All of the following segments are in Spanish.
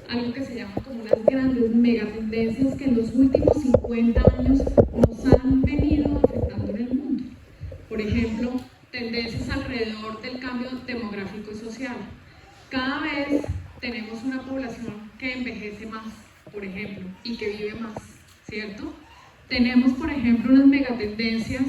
algo que se llama como unas grandes megatendencias que en los últimos 50 años nos han venido afectando en el mundo. Por ejemplo, tendencias alrededor del cambio demográfico y social. Cada vez tenemos una población que envejece más, por ejemplo, y que vive más, ¿cierto? Tenemos, por ejemplo, unas megatendencias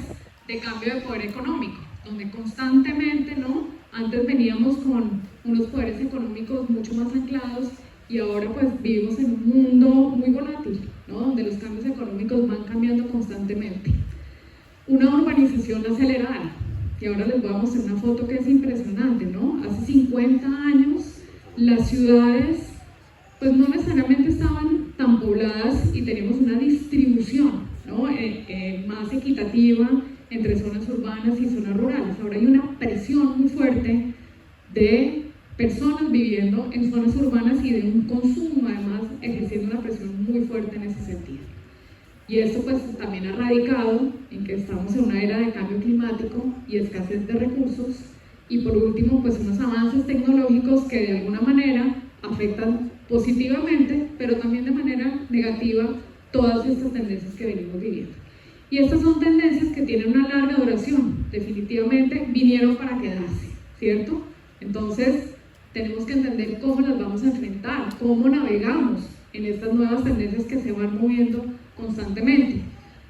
de cambio de poder económico, donde constantemente, ¿no? Antes veníamos con unos poderes económicos mucho más anclados y ahora pues vivimos en un mundo muy volátil, ¿no? Donde los cambios económicos van cambiando constantemente. Una urbanización acelerada, y ahora les voy a mostrar una foto que es impresionante, ¿no? Hace 50 años las ciudades pues no necesariamente estaban tan pobladas y teníamos una distribución, ¿no? Más equitativa entre zonas urbanas y zonas rurales. Ahora hay una presión muy fuerte de personas viviendo en zonas urbanas y de un consumo, además, ejerciendo una presión muy fuerte en ese sentido. Y esto pues también ha radicado en que estamos en una era de cambio climático y escasez de recursos, y por último pues unos avances tecnológicos que de alguna manera afectan positivamente, pero también de manera negativa, todas estas tendencias que venimos viviendo. Y estas son tendencias que tienen una larga duración, definitivamente vinieron para quedarse, ¿cierto? Entonces, tenemos que entender cómo las vamos a enfrentar, cómo navegamos en estas nuevas tendencias que se van moviendo constantemente.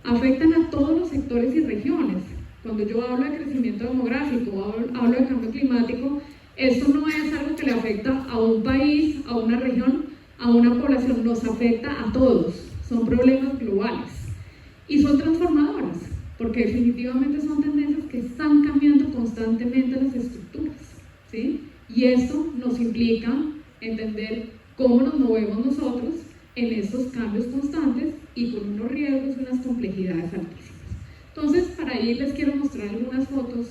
Afectan a todos los sectores y regiones. Cuando yo hablo de crecimiento demográfico, hablo de cambio climático, esto no es algo que le afecta a un país, a una región, a una población, nos afecta a todos, son problemas globales. Y son transformadoras, porque definitivamente son tendencias que están cambiando constantemente las estructuras, ¿sí? Y esto nos implica entender cómo nos movemos nosotros en estos cambios constantes y con unos riesgos y unas complejidades altísimas. Entonces, para ahí les quiero mostrar algunas fotos,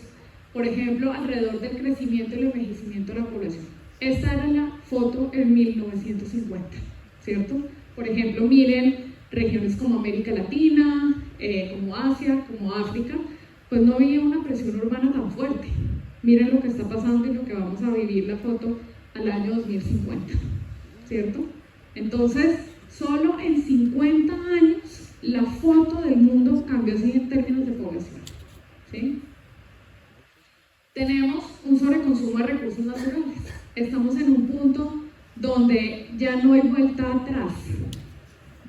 por ejemplo, alrededor del crecimiento y el envejecimiento de la población. Esta era la foto en 1950, ¿cierto? Por ejemplo, miren regiones como América Latina, como Asia, como África, pues no había una presión urbana tan fuerte. Miren lo que está pasando y lo que vamos a vivir la foto al año 2050, ¿cierto? Entonces, solo en 50 años la foto del mundo cambió así en términos de población, ¿sí? Tenemos un sobreconsumo de recursos naturales. Estamos en un punto donde ya no hay vuelta atrás.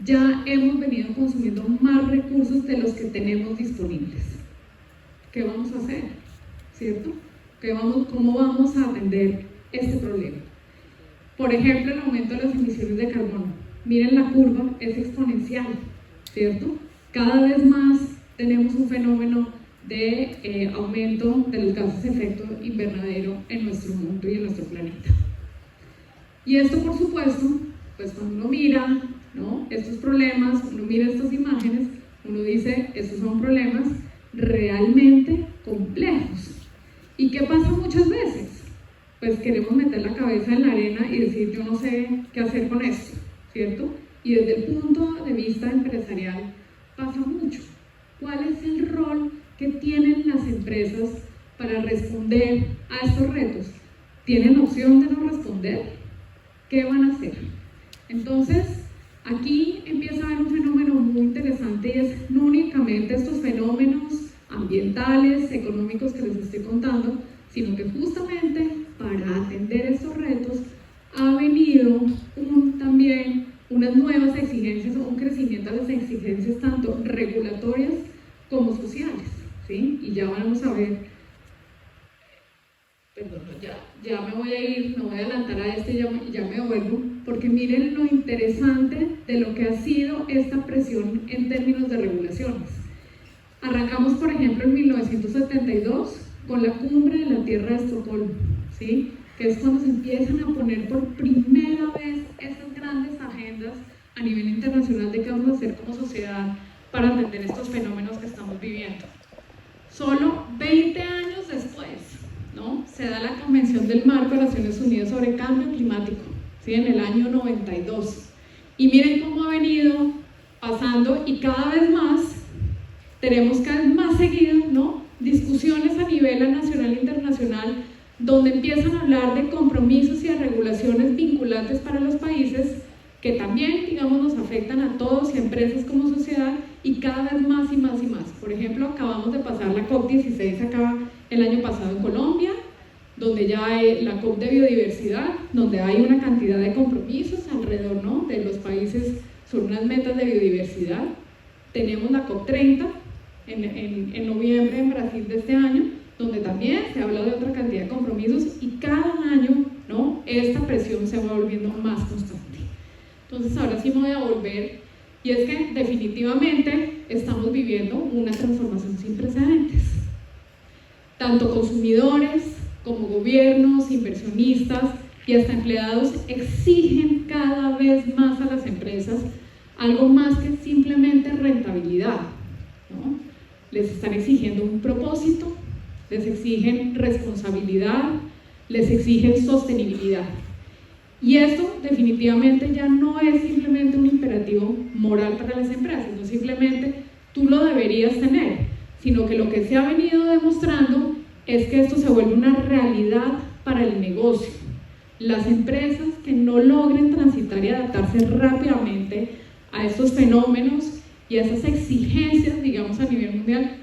Ya hemos venido consumiendo más recursos de los que tenemos disponibles. ¿Qué vamos a hacer? ¿Cierto? ¿Cómo vamos a atender este problema? Por ejemplo, el aumento de las emisiones de carbono. Miren la curva, es exponencial, ¿cierto? Cada vez más tenemos un fenómeno de aumento de los gases de efecto invernadero en nuestro mundo y en nuestro planeta. Y esto, por supuesto, pues cuando uno mira, ¿no?, estos problemas, uno mira estas imágenes, uno dice, estos son problemas realmente complejos. ¿Y qué pasa muchas veces? Pues queremos meter la cabeza en la arena y decir, yo no sé qué hacer con esto, ¿cierto? Y desde el punto de vista empresarial pasa mucho. ¿Cuál es el rol que tienen las empresas para responder a estos retos? ¿Tienen opción de no responder? ¿Qué van a hacer? Entonces, aquí empieza a haber un fenómeno muy interesante y es no únicamente estos fenómenos ambientales, económicos que les estoy contando, sino que justamente para atender estos retos ha venido también unas nuevas exigencias o un crecimiento de las exigencias tanto regulatorias como sociales, ¿sí? Y ya vamos a ver, perdón, ya me voy a ir, me voy a adelantar a este, ya me vuelvo, porque miren lo interesante de lo que ha sido esta presión en términos de regulaciones. Arrancamos, por ejemplo, en 1972 con la cumbre de la Tierra de Estocolmo, ¿sí?, que es cuando se empiezan a poner por primera vez esas grandes agendas a nivel internacional de qué vamos a hacer como sociedad para atender estos fenómenos que estamos viviendo. Solo 20 años después, ¿no?, se da la Convención del Marco de Naciones Unidas sobre Cambio Climático, ¿sí?, en el año 92. Y miren cómo ha venido pasando y cada vez más tenemos cada vez más seguido, ¿no?, discusiones a nivel nacional e internacional donde empiezan a hablar de compromisos y de regulaciones vinculantes para los países que también, digamos, nos afectan a todos y a empresas como sociedad y cada vez más y más y más. Por ejemplo, acabamos de pasar la COP16 acá el año pasado en Colombia, donde ya hay la COP de biodiversidad, donde hay una cantidad de compromisos alrededor, ¿no?, de los países sobre unas metas de biodiversidad. Tenemos la COP30 en noviembre en Brasil de este año, donde también se habla de otra cantidad de compromisos y cada año, ¿no?, esta presión se va volviendo más constante. Entonces ahora sí me voy a volver, y es que definitivamente estamos viviendo una transformación sin precedentes. Tanto consumidores como gobiernos, inversionistas y hasta empleados exigen cada vez más a las empresas algo más que simplemente rentabilidad, ¿no? Les están exigiendo un propósito, les exigen responsabilidad, les exigen sostenibilidad. Y esto definitivamente ya no es simplemente un imperativo moral para las empresas, no simplemente tú lo deberías tener, sino que lo que se ha venido demostrando es que esto se vuelve una realidad para el negocio. Las empresas que no logren transitar y adaptarse rápidamente a estos fenómenos y a esas exigencias, digamos, a nivel mundial,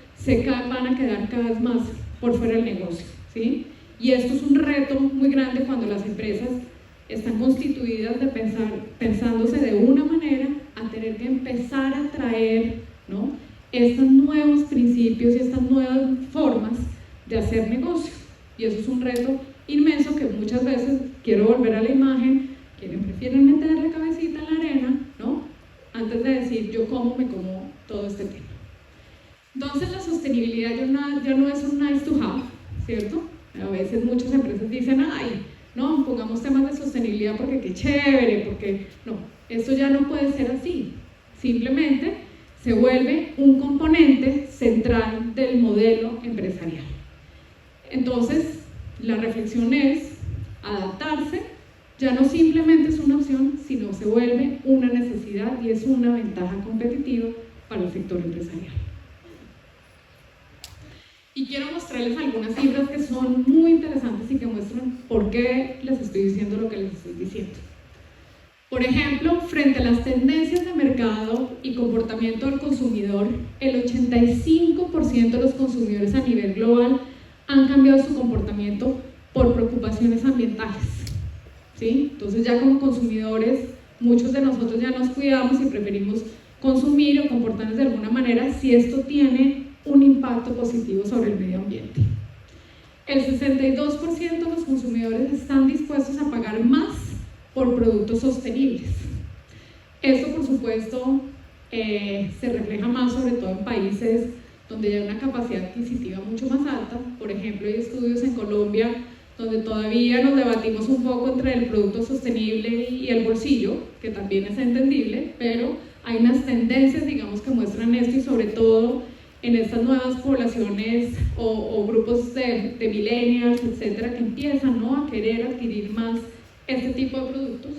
van a quedar cada vez más por fuera del negocio, ¿sí? Y esto es un reto muy grande cuando las empresas están constituidas pensándose de una manera a tener que empezar a traer, ¿no?, estos nuevos principios y estas nuevas formas de hacer negocio. Y eso es un reto inmenso que muchas veces, quiero volver a la imagen, prefieren meter la cabecita en la arena, ¿no?, antes de decir yo cómo me como todo este tema. Entonces la sostenibilidad ya no es un nice to have, ¿cierto? A veces muchas empresas dicen, ay, no, pongamos temas de sostenibilidad porque qué chévere, porque no, esto ya no puede ser así. Simplemente se vuelve un componente central del modelo empresarial. Entonces, la reflexión es adaptarse, ya no simplemente es una opción, sino se vuelve una necesidad y es una ventaja competitiva para el sector empresarial. Y quiero mostrarles algunas cifras que son muy interesantes y que muestran por qué les estoy diciendo lo que les estoy diciendo. Por ejemplo, frente a las tendencias de mercado y comportamiento del consumidor, el 85% de los consumidores a nivel global han cambiado su comportamiento por preocupaciones ambientales, ¿sí? Entonces ya como consumidores, muchos de nosotros ya nos cuidamos y preferimos consumir o comportarnos de alguna manera si esto tiene un impacto positivo sobre el medio ambiente. El 62% de los consumidores están dispuestos a pagar más por productos sostenibles. Esto, por supuesto, se refleja más sobre todo en países donde hay una capacidad adquisitiva mucho más alta. Por ejemplo, hay estudios en Colombia donde todavía nos debatimos un poco entre el producto sostenible y el bolsillo, que también es entendible, pero hay unas tendencias, digamos, que muestran esto, y sobre todo en estas nuevas poblaciones o grupos de millennials, etcétera, que empiezan, ¿no?, a querer adquirir más este tipo de productos.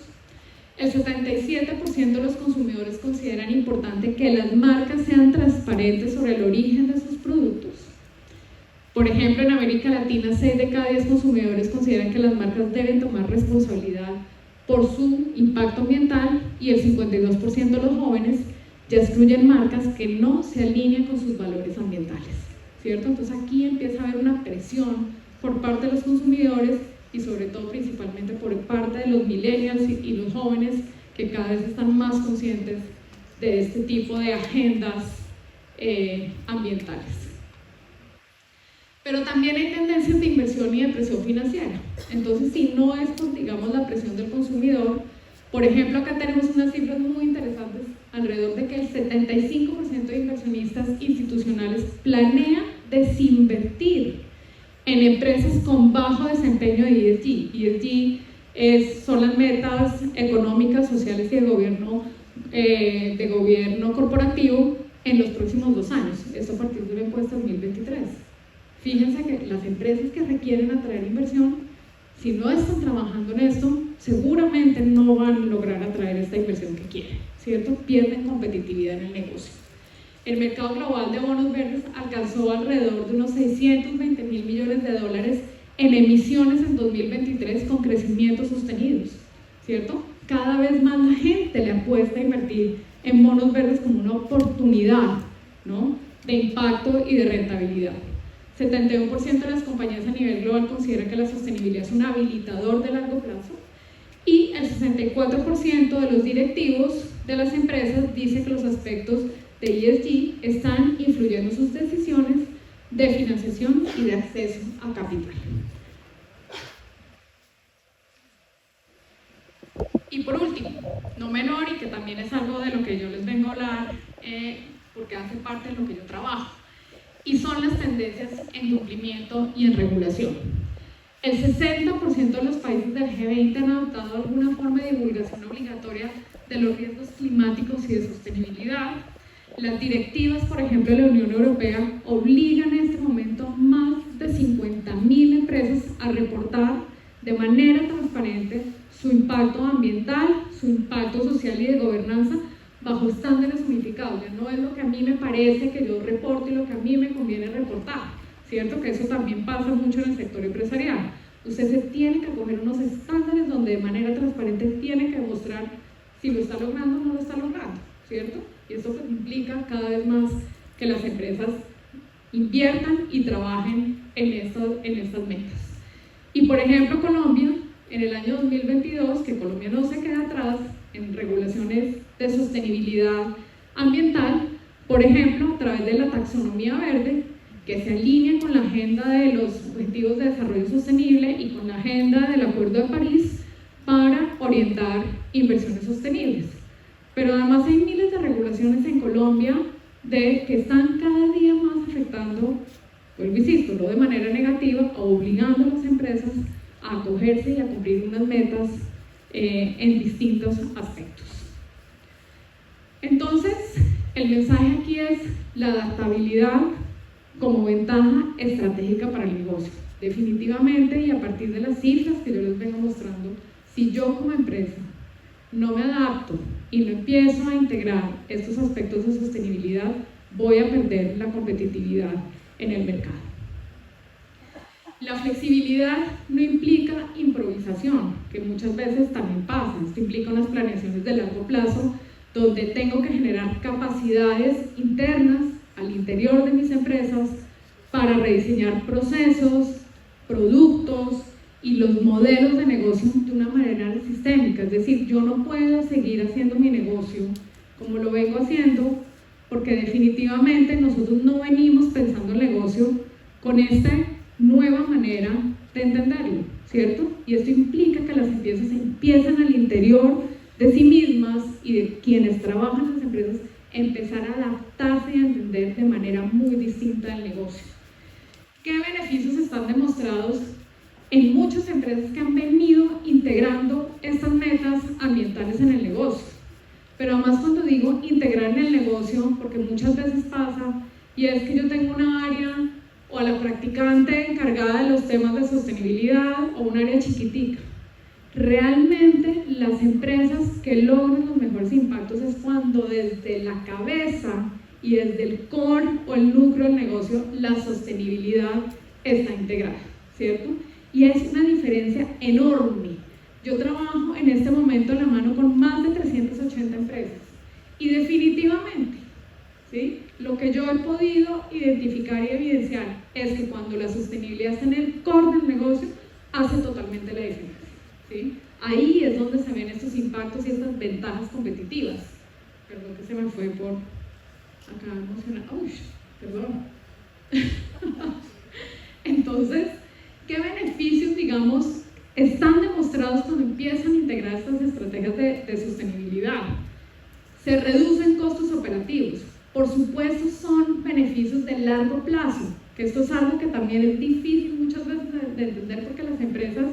El 77% de los consumidores consideran importante que las marcas sean transparentes sobre el origen de sus productos. Por ejemplo, en América Latina, 6 de cada 10 consumidores consideran que las marcas deben tomar responsabilidad por su impacto ambiental, y el 52% de los jóvenes ya excluyen marcas que no se alinean con sus valores ambientales, ¿cierto? Entonces aquí empieza a haber una presión por parte de los consumidores y sobre todo principalmente por parte de los millennials y los jóvenes, que cada vez están más conscientes de este tipo de agendas ambientales. Pero también hay tendencias de inversión y de presión financiera. Entonces, si no es por, digamos, la presión del consumidor, por ejemplo, acá tenemos unas cifras muy interesantes, alrededor de que el 75% de inversionistas institucionales planea desinvertir en empresas con bajo desempeño de ESG. ESG son las metas económicas, sociales y de gobierno corporativo en los próximos 2 años. Esto a partir de la encuesta 2023. Fíjense que las empresas que requieren atraer inversión, si no están trabajando en esto, seguramente no van a lograr atraer esta inversión que quieren, ¿cierto? Pierden competitividad en el negocio. El mercado global de bonos verdes alcanzó alrededor de unos $620.000 millones en emisiones en 2023 con crecimientos sostenidos, ¿cierto? Cada vez más la gente le apuesta a invertir en bonos verdes como una oportunidad, ¿no?, de impacto y de rentabilidad. 71% de las compañías a nivel global consideran que la sostenibilidad es un habilitador de largo plazo y el 64% de los directivos de las empresas dice que los aspectos de ESG están influyendo en sus decisiones de financiación y de acceso a capital. Y por último, no menor, y que también es algo de lo que yo les vengo a hablar porque hace parte de lo que yo trabajo, y son las tendencias en cumplimiento y en regulación. El 60% de los países del G20 han adoptado alguna forma de divulgación obligatoria de los riesgos climáticos y de sostenibilidad. Las directivas, por ejemplo, de la Unión Europea obligan en este momento más de 50.000 empresas a reportar de manera transparente su impacto ambiental, su impacto social y de gobernanza bajo estándares unificados. Ya no es lo que a mí me parece que yo reporto y lo que a mí me conviene reportar, ¿cierto? Que eso también pasa mucho en el sector empresarial. Usted se tiene que acoger unos estándares donde de manera transparente tiene que demostrar si lo está logrando o no lo está logrando, ¿cierto? Y eso pues implica cada vez más que las empresas inviertan y trabajen en estas metas. Y por ejemplo, Colombia, en el año 2022, que Colombia no se queda atrás en regulaciones de sostenibilidad ambiental, por ejemplo, a través de la taxonomía verde, que se alinea con la agenda de los Objetivos de Desarrollo Sostenible y con la agenda del Acuerdo de París para orientar inversiones sostenibles. Pero además hay miles de regulaciones en Colombia que están cada día más afectando, vuelvo insisto, no de manera negativa, obligando a las empresas a acogerse y a cumplir unas metas en distintos aspectos. Entonces, el mensaje aquí es la adaptabilidad como ventaja estratégica para el negocio. Definitivamente, y a partir de las cifras que yo les vengo mostrando, si yo como empresa no me adapto y no empiezo a integrar estos aspectos de sostenibilidad, voy a perder la competitividad en el mercado. La flexibilidad no implica improvisación, que muchas veces también pasa. Esto implica unas planeaciones de largo plazo donde tengo que generar capacidades internas al interior de mis empresas para rediseñar procesos, productos y los modelos de negocio de una manera sistémica. Es decir, yo no puedo seguir haciendo mi negocio como lo vengo haciendo, porque definitivamente nosotros no venimos pensando el negocio con esta nueva manera de entenderlo, ¿cierto? Y esto implica que las empresas empiezan al interior de sí mismas y de quienes trabajan en las empresas empezar a adaptarse y a entender de manera muy distinta el negocio. ¿Qué beneficios están demostrados en muchas empresas que han venido integrando estas metas ambientales en el negocio? Pero además, cuando digo integrar en el negocio, porque muchas veces pasa, y es que yo tengo una área o a la practicante encargada de los temas de sostenibilidad o un área chiquitica. Realmente las empresas que logran los mejores impactos es cuando desde la cabeza y desde el core o el núcleo del negocio la sostenibilidad está integrada, ¿cierto? Y es una diferencia enorme. Yo trabajo en este momento de la mano con más de 380 empresas y definitivamente, ¿sí?, lo que yo he podido identificar y evidenciar es que cuando la sostenibilidad está en el core del negocio, hace totalmente la diferencia, ¿sí? Ahí es donde se ven estos impactos y estas ventajas competitivas. Perdón que se me fue por acá emocionada. Uy, perdón. Entonces, ¿qué beneficios, digamos, están demostrados cuando empiezan a integrar estas estrategias de sostenibilidad? Se reducen costos operativos. Por supuesto, son beneficios de largo plazo, que esto es algo que también es difícil muchas veces de entender porque las empresas,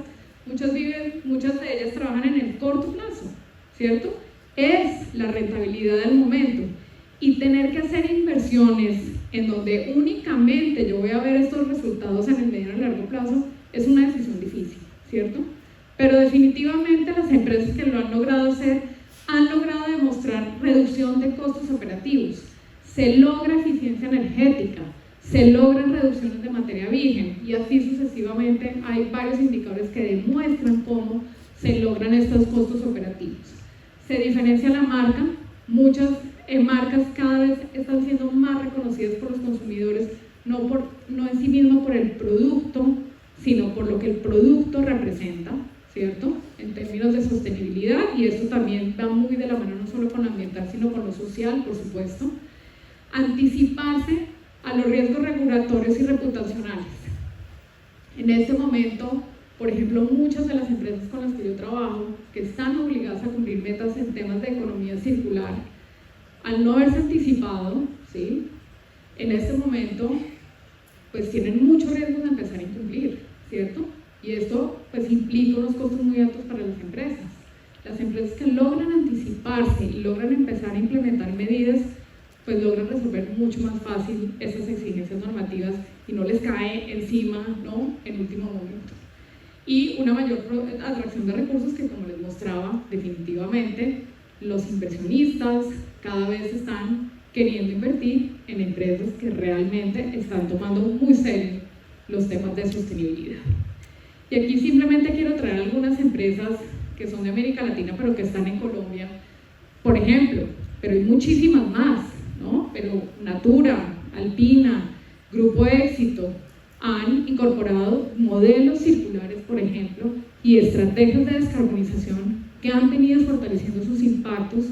muchas de ellas trabajan en el corto plazo, ¿cierto? Es la rentabilidad del momento. Y tener que hacer inversiones en donde únicamente yo voy a ver estos resultados en el mediano y largo plazo es una decisión difícil, ¿cierto? Pero definitivamente las empresas que lo han logrado hacer han logrado demostrar reducción de costos operativos, se logra eficiencia energética, se logran reducciones de materia virgen y así sucesivamente. Hay varios indicadores que demuestran cómo se logran estos costos operativos. Se diferencia la marca, muchas marcas cada vez están siendo más reconocidas por los consumidores, no en sí mismo por el producto, sino por lo que el producto representa, ¿cierto? En términos de sostenibilidad, y esto también va muy de la mano no solo con lo ambiental, sino con lo social, por supuesto. Anticiparse a los riesgos regulatorios y reputacionales. En este momento, por ejemplo, muchas de las empresas con las que yo trabajo, que están obligadas a cumplir metas en temas de economía circular, al no haberse anticipado, ¿sí?, en este momento, pues tienen muchos riesgos de empezar a incumplir, ¿cierto? Y esto pues implica unos costos muy altos para las empresas. Las empresas que logran anticiparse y logran empezar a implementar medidas, pues logran resolver mucho más fácil esas exigencias normativas y no les cae encima, ¿no?, en último momento. Y una mayor atracción de recursos que, como les mostraba, definitivamente los inversionistas cada vez están queriendo invertir en empresas que realmente están tomando muy serio los temas de sostenibilidad. Y aquí simplemente quiero traer algunas empresas que son de América Latina pero que están en Colombia, por ejemplo, pero hay muchísimas más, ¿no? Pero Natura, Alpina, Grupo Éxito han incorporado modelos circulares, por ejemplo, y estrategias de descarbonización que han venido fortaleciendo sus impactos,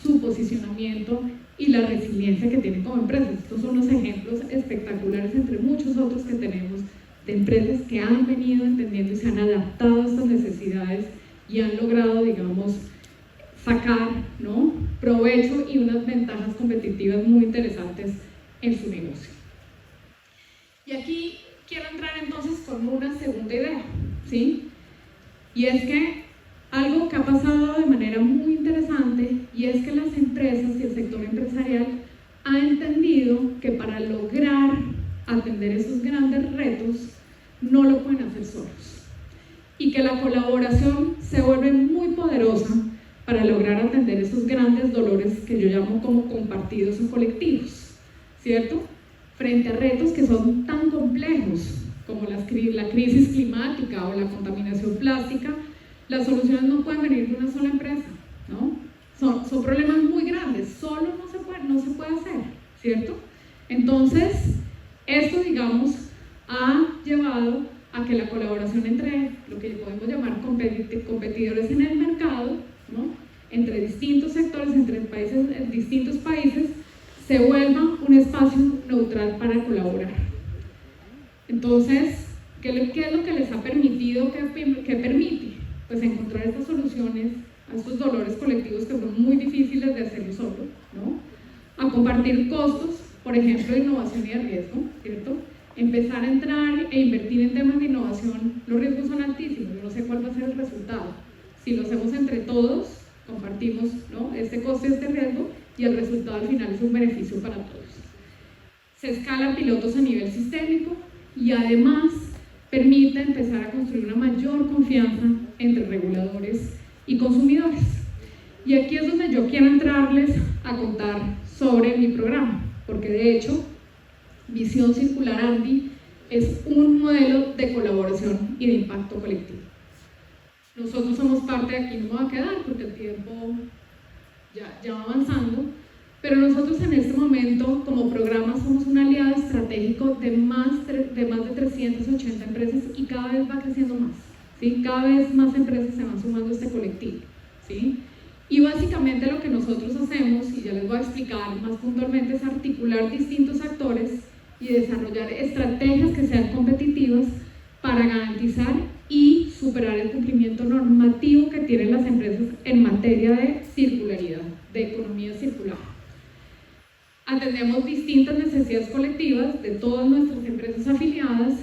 su posicionamiento y la resiliencia que tienen como empresas. Estos son los ejemplos espectaculares entre muchos otros que tenemos de empresas que han venido entendiendo y se han adaptado a estas necesidades y han logrado, digamos, sacar, ¿no?, provecho y unas ventajas competitivas muy interesantes en su negocio. Y aquí quiero entrar entonces con una segunda idea, ¿sí? Y es que algo que ha pasado de manera muy interesante, y es que las empresas y el sector empresarial ha entendido que para lograr atender esos grandes retos no lo pueden hacer solos, y que la colaboración se vuelve muy poderosa para lograr atender esos grandes dolores que yo llamo como compartidos o colectivos, ¿cierto? Frente a retos que son tan complejos como la crisis climática o la contaminación plástica, las soluciones no pueden venir de una sola empresa, ¿no? Son problemas muy grandes, solo no se puede hacer, ¿cierto? Entonces, esto, digamos, ha llevado a que la colaboración entre lo que podemos llamar competidores en el mercado, ¿no?, entre distintos sectores, entre distintos países, se vuelva un espacio neutral para colaborar. Entonces, ¿qué es lo que les ha permitido, qué permite? Pues encontrar estas soluciones a estos dolores colectivos que son muy difíciles de hacerlo solo, ¿no? A compartir costos, por ejemplo, de innovación y de riesgo, ¿cierto? Empezar a entrar e invertir en temas de innovación, los riesgos son altísimos, yo no sé cuál va a ser el resultado. Si lo hacemos entre todos, compartimos, ¿no?, este costo y este riesgo, y el resultado al final es un beneficio para todos. Se escalan pilotos a nivel sistémico y además permite empezar a construir una mayor confianza entre reguladores y consumidores. Y aquí es donde yo quiero entrarles a contar sobre mi programa, porque de hecho Visión Circular ANDI es un modelo de colaboración y de impacto colectivo. Nosotros somos parte de aquí, no me va a quedar porque el tiempo ya va avanzando, pero nosotros en este momento como programa somos un aliado estratégico de más de 380 empresas y cada vez va creciendo más, ¿sí? Cada vez más empresas se van sumando a este colectivo, ¿sí? Y básicamente lo que nosotros hacemos, y ya les voy a explicar más puntualmente, es articular distintos actores y desarrollar estrategias que sean competitivas para garantizar y superar el cumplimiento normativo que tienen las empresas en materia de circularidad, de economía circular. Atendemos distintas necesidades colectivas de todas nuestras empresas afiliadas,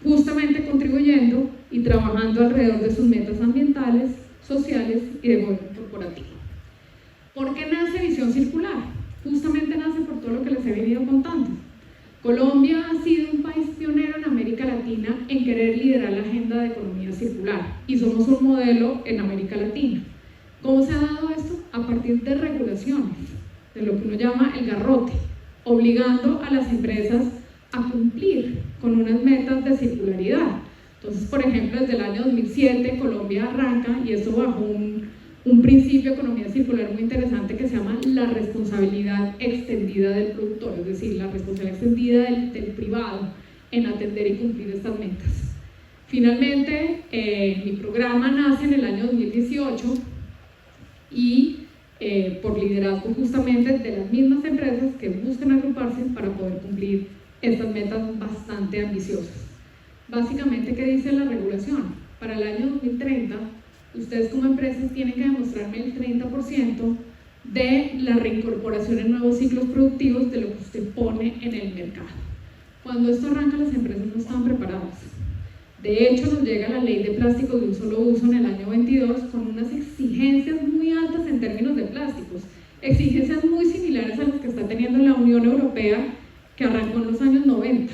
justamente contribuyendo y trabajando alrededor de sus metas ambientales, sociales y de gobierno corporativo. ¿Por qué nace Visión Circular? Justamente nace por todo lo que les he venido contando. Colombia ha sido un país pionero en América Latina en querer liderar la agenda de economía circular y somos un modelo en América Latina. ¿Cómo se ha dado esto? A partir de regulaciones, de lo que uno llama el garrote, obligando a las empresas a cumplir con unas metas de circularidad. Entonces, por ejemplo, desde el año 2007 Colombia arranca, y esto bajo un principio de economía circular muy interesante que se llama la responsabilidad extendida del productor, es decir, la responsabilidad extendida del privado en atender y cumplir estas metas. Finalmente, mi programa nace en el año 2018 y por liderazgo justamente de las mismas empresas que buscan agruparse para poder cumplir estas metas bastante ambiciosas. Básicamente, ¿qué dice la regulación? Para el año 2030, ustedes como empresas tienen que demostrarme el 30% de la reincorporación en nuevos ciclos productivos de lo que usted pone en el mercado. Cuando esto arranca, las empresas no estaban preparadas. De hecho, nos llega la ley de plásticos de un solo uso en el año 22 con unas exigencias muy altas en términos de plásticos, exigencias muy similares a las que está teniendo la Unión Europea, que arrancó en los años 90,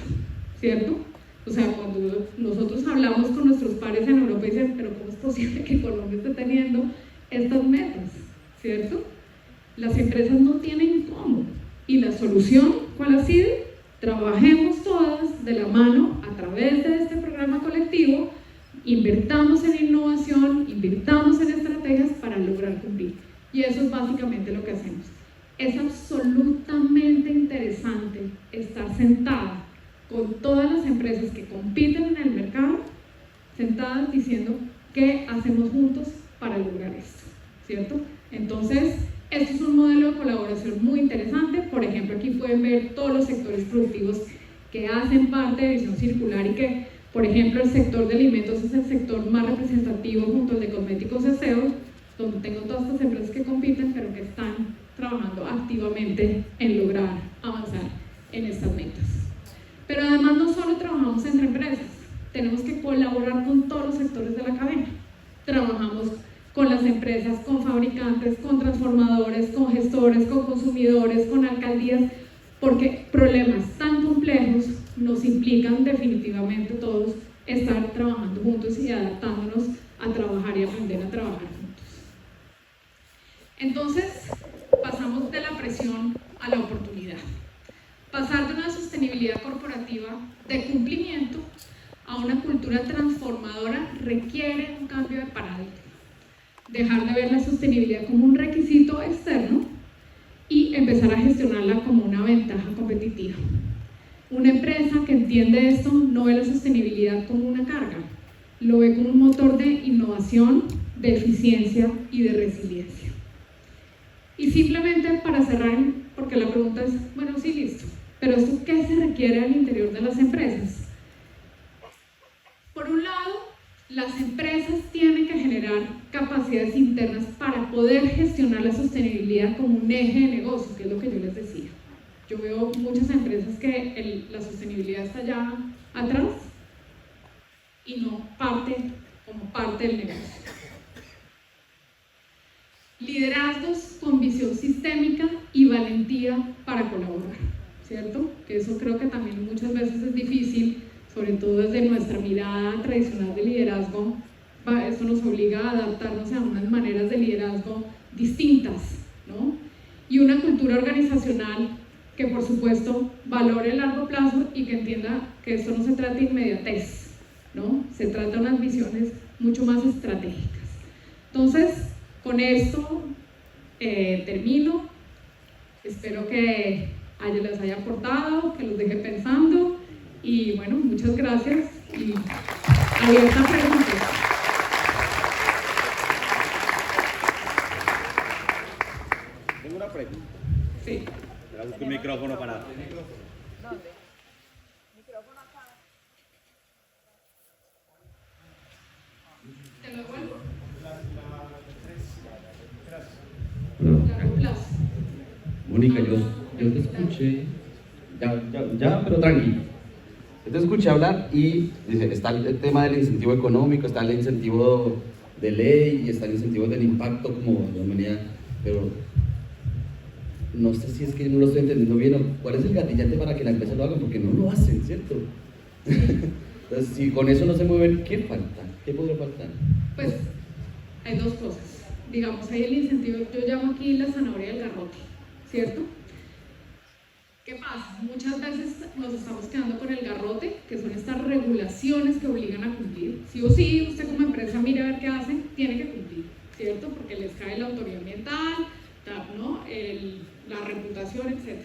¿cierto? O sea, cuando nosotros hablamos con nuestros pares en Europa dicen, pero ¿cómo es posible que Colombia esté teniendo estas metas? ¿Cierto? Las empresas no tienen cómo. ¿Y la solución cuál ha sido? Trabajemos todas de la mano a través de este programa colectivo, invirtamos en innovación, invirtamos en estrategias para lograr cumplir. Y eso es básicamente lo que hacemos. Es absolutamente interesante estar sentada con todas las empresas que compiten en el mercado, sentadas diciendo qué hacemos juntos para lograr esto, ¿cierto? Entonces, esto es un modelo de colaboración muy interesante. Por ejemplo, aquí pueden ver todos los sectores productivos que hacen parte de Visión Circular y que, por ejemplo, el sector de alimentos es el sector más representativo junto al de cosméticos y aseo, donde tengo todas estas empresas que compiten, pero que están trabajando activamente en lograr avanzar en estas metas. Pero además no solo trabajamos entre empresas, tenemos que colaborar con todos los sectores de la cadena. Trabajamos con las empresas, con fabricantes, con transformadores, con gestores, con consumidores, con alcaldías, porque problemas tan complejos nos implican definitivamente todos estar trabajando juntos y adaptándonos a trabajar y aprender a trabajar juntos. Entonces, pasamos de la presión a la oportunidad. Pasar de una sostenibilidad corporativa de cumplimiento a una cultura transformadora requiere un cambio de paradigma. Dejar de ver la sostenibilidad como un requisito externo y empezar a gestionarla como una ventaja competitiva. Una empresa que entiende esto no ve la sostenibilidad como una carga, lo ve como un motor de innovación, de eficiencia y de resiliencia. Y simplemente para cerrar, porque la pregunta es, bueno, sí, listo, pero ¿esto qué se requiere al interior de las empresas? Por un lado, las empresas tienen que generar capacidades internas para poder gestionar la sostenibilidad como un eje de negocio, que es lo que yo les decía. Yo veo muchas empresas que la sostenibilidad está ya atrás y no parte como parte del negocio. Liderazgos con visión sistémica y valentía para colaborar, ¿cierto? Que eso creo que también muchas veces es difícil, sobre todo desde nuestra mirada tradicional de liderazgo. Esto nos obliga a adaptarnos a unas maneras de liderazgo distintas, ¿no? Y una cultura organizacional que, por supuesto, valore el largo plazo y que entienda que esto no se trata de inmediatez, ¿no? Se trata de unas visiones mucho más estratégicas. Entonces, con esto termino. Espero que les haya aportado, que los deje pensando. Y bueno, muchas gracias y abierta a preguntas. Tengo una pregunta. Sí. Me busco un micrófono para... ¿Dónde? Micrófono acá. ¿Te lo devuelvo? Largo plazo. Mónica, yo te escuché, ya, pero tranquilo. Yo te escuché hablar y dice, está el tema del incentivo económico, está el incentivo de ley y está el incentivo del impacto como de humanidad, pero no sé si es que no lo estoy entendiendo bien o cuál es el gatillante para que la empresa lo haga, porque no lo hacen, ¿cierto? Entonces, si con eso no se mueven, ¿qué falta? ¿Qué podría faltar? Pues hay dos cosas. Digamos, hay el incentivo, yo llamo aquí la zanahoria del garrote, ¿cierto? ¿Qué pasa? Muchas veces nos estamos quedando con el garrote, que son estas regulaciones que obligan a cumplir. Sí o sí, usted como empresa mire a ver qué hacen, tiene que cumplir, ¿cierto? Porque les cae la autoridad ambiental, ¿no? La reputación, etc.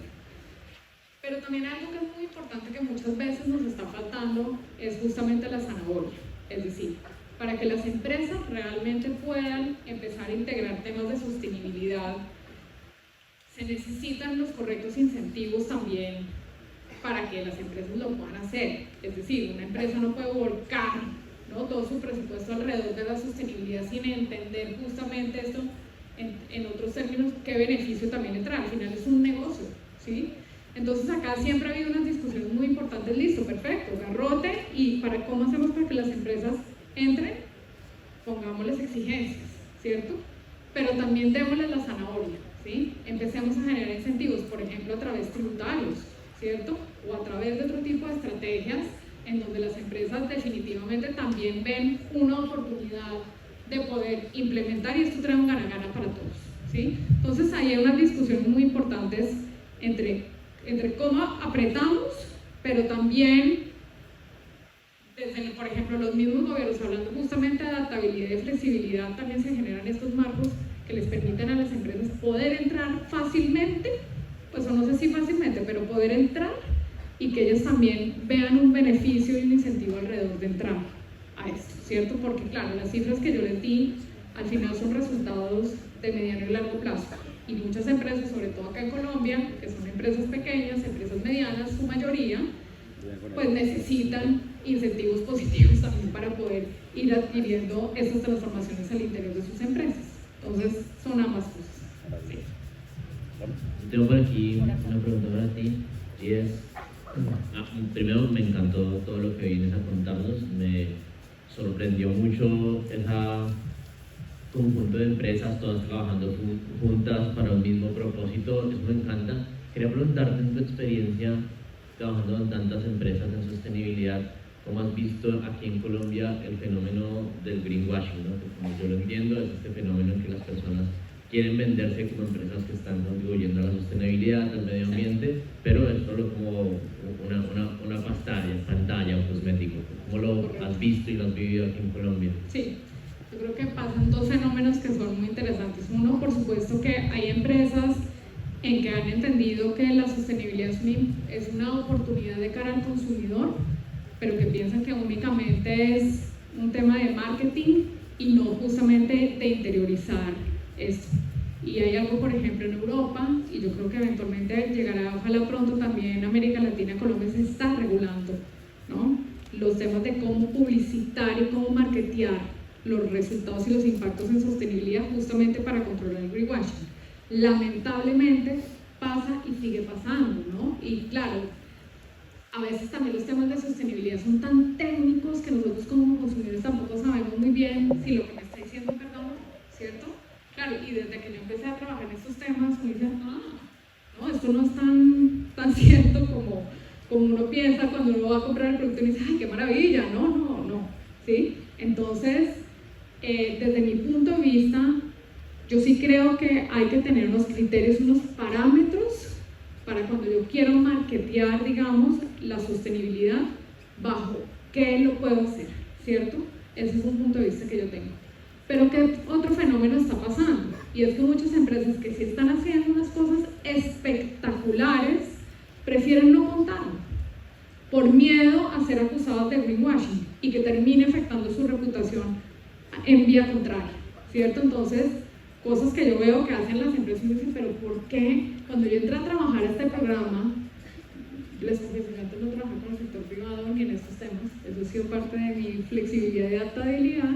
Pero también algo que es muy importante que muchas veces nos está faltando es justamente la zanahoria. Es decir, para que las empresas realmente puedan empezar a integrar temas de sostenibilidad, se necesitan los correctos incentivos también para que las empresas lo puedan hacer. Es decir, una empresa no puede volcar, ¿no?, todo su presupuesto alrededor de la sostenibilidad sin entender justamente esto en otros términos, qué beneficio también le trae. Al final es un negocio, ¿sí? Entonces acá siempre ha habido unas discusiones muy importantes. Listo, perfecto, garrote, y para cómo hacemos para que las empresas entren, pongámosles exigencias, ¿cierto? Pero también démosles la zanahoria, ¿sí? Empecemos a generar incentivos, por ejemplo, a través tributarios, ¿cierto? O a través de otro tipo de estrategias en donde las empresas definitivamente también ven una oportunidad de poder implementar, y esto trae un gana-gana para todos, ¿sí? Entonces ahí hay unas discusiones muy importantes entre cómo apretamos, pero también desde, por ejemplo, los mismos gobiernos, hablando justamente de adaptabilidad y flexibilidad, también se generan estos marcos que les permiten a las empresas poder entrar fácilmente, pues o no sé si fácilmente, pero poder entrar, y que ellos también vean un beneficio y un incentivo alrededor de entrar a esto, ¿cierto? Porque claro, las cifras que yo les di al final son resultados de mediano y largo plazo, y muchas empresas, sobre todo acá en Colombia, que son empresas pequeñas, empresas medianas, su mayoría, pues necesitan incentivos positivos también para poder ir adquiriendo estas transformaciones al interior de sus empresas. Entonces, son ambas cosas. Sí. Tengo por aquí una pregunta para ti, y es, primero me encantó todo lo que vienes a contarnos, me sorprendió mucho ese conjunto de empresas, todas trabajando juntas para un mismo propósito, eso me encanta. Quería preguntarte, en tu experiencia trabajando en tantas empresas en sostenibilidad, ¿cómo has visto aquí en Colombia el fenómeno del greenwashing, ¿no? Que como yo lo entiendo, es este fenómeno en que las personas quieren venderse como empresas que están contribuyendo a la sostenibilidad, al medio ambiente, pero es solo como una pantalla o cosmético. ¿Cómo lo has visto y lo has vivido aquí en Colombia? Sí, yo creo que pasan dos fenómenos que son muy interesantes. Uno, por supuesto, que hay empresas en que han entendido que la sostenibilidad es una oportunidad de cara al consumidor, pero que piensan que únicamente es un tema de marketing y no justamente de interiorizar esto. Y hay algo, por ejemplo, en Europa, y yo creo que eventualmente llegará, ojalá pronto también en América Latina. Colombia se está regulando, ¿no?, los temas de cómo publicitar y cómo marketear los resultados y los impactos en sostenibilidad, justamente para controlar el greenwashing. Lamentablemente pasa y sigue pasando, ¿no? Y claro, a veces también los temas de sostenibilidad son tan técnicos que nosotros como consumidores tampoco sabemos muy bien si lo que me está diciendo es verdad o no, ¿cierto? Claro, y desde que yo empecé a trabajar en estos temas, me dicen, no, esto no es tan cierto como uno piensa cuando uno va a comprar el producto y dice, ¡ay, qué maravilla! No, ¿sí? Entonces, desde mi punto de vista, yo sí creo que hay que tener unos criterios, unos parámetros para cuando yo quiero marketear, digamos, la sostenibilidad, bajo qué lo puedo hacer, ¿cierto? Ese es un punto de vista que yo tengo. Pero ¿qué otro fenómeno está pasando? Y es que muchas empresas que sí están haciendo unas cosas espectaculares prefieren no contarlo por miedo a ser acusados de greenwashing y que termine afectando su reputación en vía contraria, ¿cierto? Entonces, cosas que yo veo que hacen las empresas y dicen, pero ¿por qué? Cuando yo entré a trabajar a este programa, les confieso que antes no trabajaba con el sector privado ni en estos temas, eso ha sido parte de mi flexibilidad y adaptabilidad,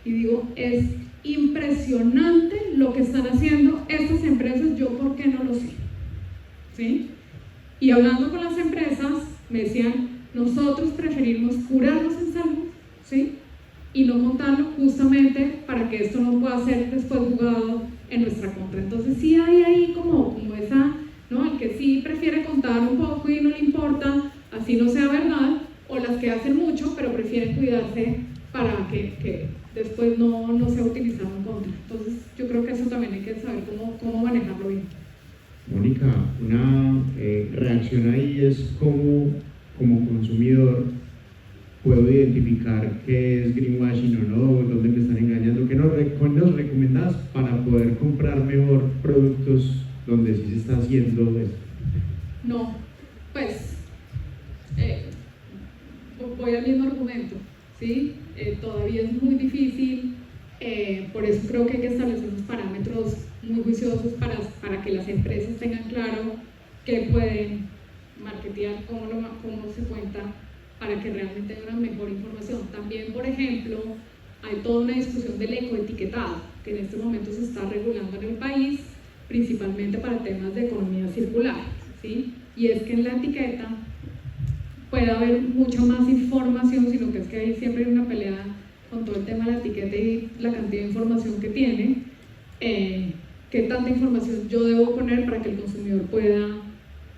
y digo, es impresionante lo que están haciendo estas empresas, yo ¿por qué no lo sé? ¿Sí? Y hablando con las empresas, me decían, nosotros preferimos curarnos en salud, ¿sí?, y no contarlo justamente para que esto no pueda ser después jugado en nuestra contra. Entonces sí hay ahí como esa, ¿no?, el que sí prefiere contar un poco y no le importa, así no sea verdad, o las que hacen mucho pero prefieren cuidarse para que después no sea utilizado en contra. Entonces yo creo que eso también hay que saber cómo manejarlo bien. Mónica, una reacción ahí es cómo, como consumidor, puedo identificar qué es greenwashing o no, dónde me están engañando, qué nos recomendás para poder comprar mejor productos donde sí se está haciendo esto. No, pues voy al mismo argumento, ¿sí? Todavía es muy difícil, por eso creo que hay que establecer unos parámetros muy juiciosos para que las empresas tengan claro qué pueden marketear, cómo se cuenta, para que realmente haya una mejor información. También, por ejemplo, hay toda una discusión del ecoetiquetado, que en este momento se está regulando en el país, principalmente para temas de economía circular, ¿sí? Y es que en la etiqueta puede haber mucha más información, sino que es que ahí siempre hay una pelea con todo el tema de la etiqueta y la cantidad de información que tiene, qué tanta información yo debo poner para que el consumidor pueda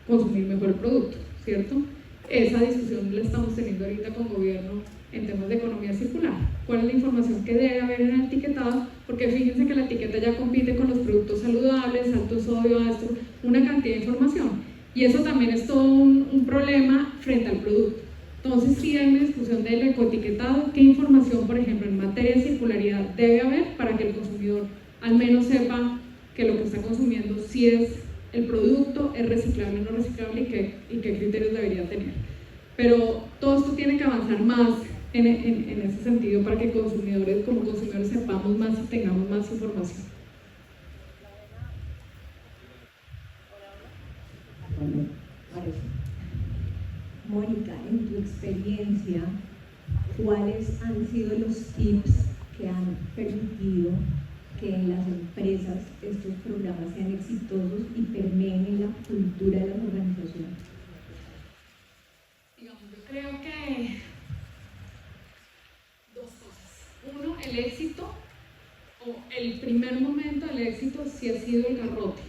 consumir mejor el producto, ¿cierto? Esa discusión la estamos teniendo ahorita con gobierno en temas de economía circular. ¿Cuál es la información que debe haber en el etiquetado? Porque fíjense que la etiqueta ya compite con los productos saludables, alto sodio, esto, una cantidad de información. Y eso también es todo un problema frente al producto. Entonces sí hay una discusión del ecoetiquetado, qué información, por ejemplo, en materia de circularidad debe haber para que el consumidor al menos sepa que lo que está consumiendo sí es el producto, es reciclable o no reciclable y qué criterios debería tener. Pero todo esto tiene que avanzar más en ese sentido para que como consumidores sepamos más y tengamos más información. Bueno, Mónica, en tu experiencia, ¿cuáles han sido los tips que han permitido que en las empresas estos programas sean exitosos y permeen en la cultura de las organizaciones? Digamos, yo creo que dos cosas. Uno, el éxito, o el primer momento del éxito sí ha sido el garrote.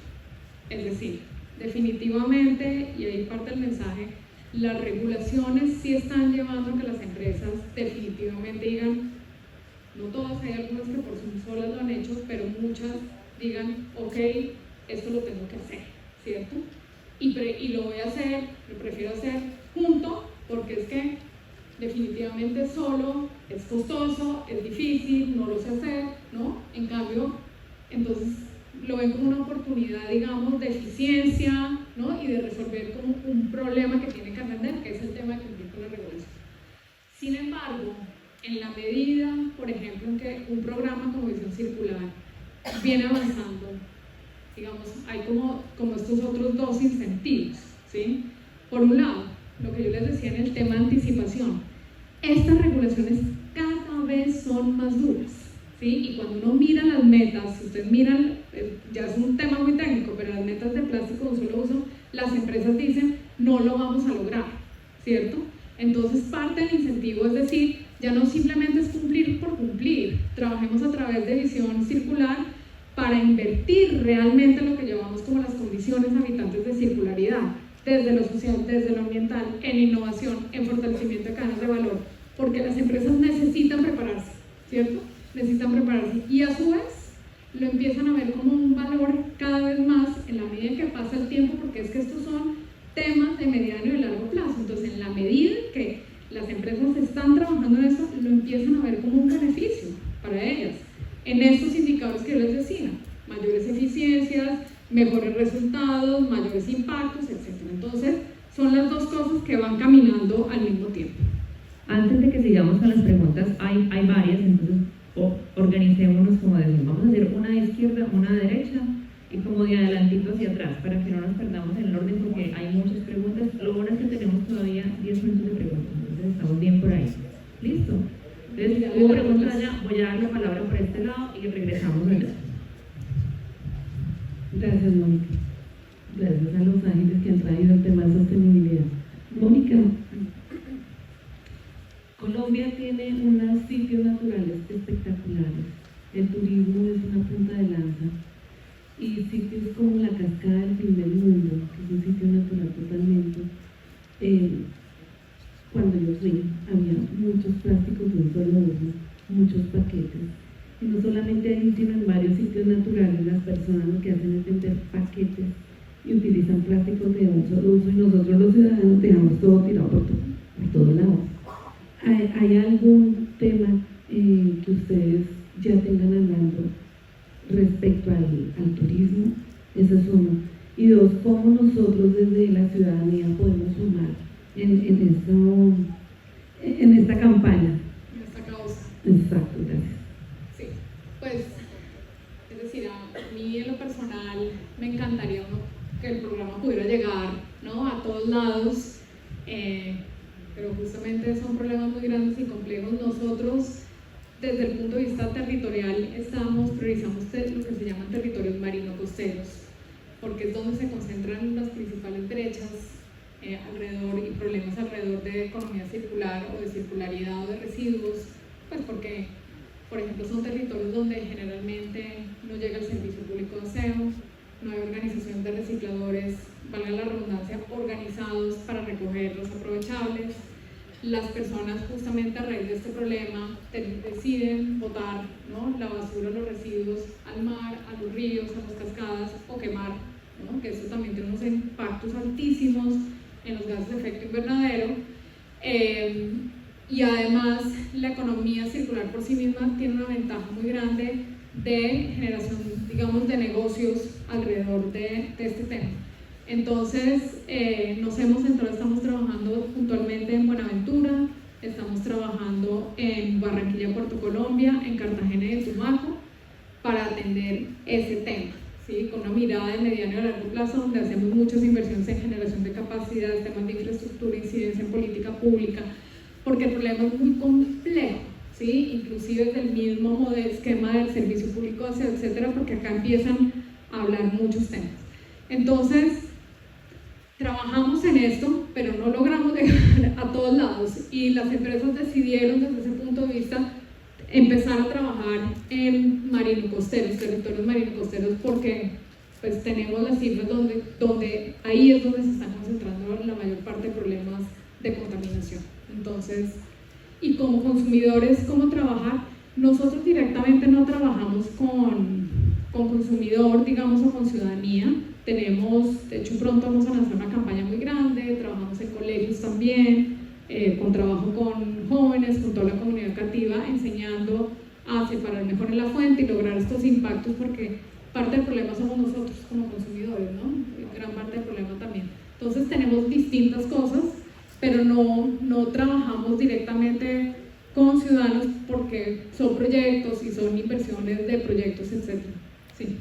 Es decir, definitivamente, y ahí parte el mensaje, las regulaciones sí están llevando a que las empresas definitivamente digan, no todas, hay algunas que por sí solas lo han hecho, pero muchas digan, ok, esto lo tengo que hacer, ¿cierto? Y lo voy a hacer, lo prefiero hacer junto, porque es que definitivamente solo es costoso, es difícil, no lo sé hacer, ¿no? En cambio, entonces lo ven como una oportunidad, digamos, de eficiencia, ¿no? Y de resolver como un problema que tienen que atender, que es el tema de cumplir con la regulación. Sin embargo, en la medida, por ejemplo, en que un programa como Visión Circular viene avanzando, digamos, hay como estos otros dos incentivos, ¿sí? Por un lado, lo que yo les decía en el tema de anticipación, estas regulaciones cada vez son más duras, ¿sí? Y cuando uno mira las metas, si ustedes miran, ya es un tema muy técnico, pero las metas de plástico de un solo uso, las empresas dicen, no lo vamos a lograr, ¿cierto? Entonces parte del incentivo es decir, ya no simplemente es cumplir por cumplir, trabajemos a través de Visión Circular para invertir realmente lo que llevamos como las condiciones habitantes de circularidad, desde lo social, desde lo ambiental, en innovación, en fortalecimiento de cadenas de valor, porque las empresas necesitan prepararse, ¿cierto? Necesitan prepararse y a su vez lo empiezan a ver como un valor cada vez más en la medida en que pasa el tiempo, porque es que estos son temas de mediano y de largo plazo. Entonces, en la medida en que las empresas están trabajando en esto, lo empiezan a ver como un beneficio para ellas. En estos indicadores que yo les decía, mayores eficiencias, mejores resultados, mayores impactos, etc. Entonces, son las dos cosas que van caminando al mismo tiempo. Antes de que sigamos con las preguntas, hay varias, entonces organicémonos como decimos, vamos a hacer una de izquierda, una de derecha y como de adelantito hacia atrás para que no nos perdamos en el orden porque hay muchas preguntas. Lo bueno es que tenemos todavía 10 minutos de preguntas, entonces estamos bien por ahí. ¿Listo? Entonces, hubo preguntas allá, voy a dar la palabra por este lado y regresamos allá. Gracias, Mónica. Gracias a los ángeles que han traído el tema de sostenibilidad. Mónica, Colombia tiene unos sitios naturales espectaculares. El turismo es una punta de lanza. Y sitios como la Cascada del Fin del Mundo, que es un sitio natural totalmente. Cuando yo fui, había muchos plásticos de un solo uso, muchos paquetes. Y no solamente ahí, sino en varios sitios naturales, las personas lo que hacen es vender paquetes y utilizan plásticos de un solo uso y nosotros los ciudadanos dejamos todo tirado por todos lados. ¿Hay algún tema que ustedes ya tengan hablando respecto al turismo? Esa es uno. Y dos, ¿cómo nosotros desde la ciudadanía podemos sumar en esta campaña? En esta causa. Exacto, gracias. Sí, pues, es decir, a mí en lo personal me encantaría que el programa pudiera llegar, ¿no?, a todos lados, pero justamente son problemas muy grandes y complejos. Nosotros, desde el punto de vista territorial, priorizamos lo que se llaman territorios marino-costeros, porque es donde se concentran las principales brechas alrededor y problemas alrededor de economía circular o de circularidad o de residuos, pues porque, por ejemplo, son territorios donde generalmente no llega el servicio público de aseo, no hay organización de recicladores, valga la redundancia, organizados para recoger los aprovechables. Las personas, justamente a raíz de este problema, deciden botar, ¿no?, la basura, los residuos al mar, a los ríos, a las cascadas, o quemar, ¿no?, que eso también tiene unos impactos altísimos en los gases de efecto invernadero. Y además, la economía circular por sí misma tiene una ventaja muy grande de generación, digamos, de negocios alrededor de este tema. Entonces, nos hemos centrado, estamos trabajando puntualmente en Buenaventura, estamos trabajando en Barranquilla, Puerto Colombia, en Cartagena y en Tumaco, para atender ese tema, ¿sí?, con una mirada de mediano y a largo plazo, donde hacemos muchas inversiones en generación de capacidades, temas de infraestructura, incidencia en política pública, porque el problema es muy complejo, ¿sí?, inclusive desde el mismo esquema del servicio público, etcétera, porque acá empiezan a hablar muchos temas. Entonces, trabajamos en esto, pero no logramos llegar a todos lados, y las empresas decidieron desde ese punto de vista empezar a trabajar en marino-costeros, territorios marino-costeros, porque pues tenemos las cifras donde ahí es donde se están concentrando la mayor parte de problemas de contaminación. Entonces, y como consumidores, ¿cómo trabajar? Nosotros directamente no trabajamos con consumidor, digamos, o con ciudadanía. Tenemos, de hecho pronto vamos a lanzar una campaña muy grande, trabajamos en colegios también, con trabajo con jóvenes, con toda la comunidad educativa, enseñando a separar mejor en la fuente y lograr estos impactos, porque parte del problema somos nosotros como consumidores, ¿no? Gran parte del problema también. Entonces tenemos distintas cosas, pero no trabajamos directamente con ciudadanos porque son proyectos y son inversiones de proyectos, etc. Sí.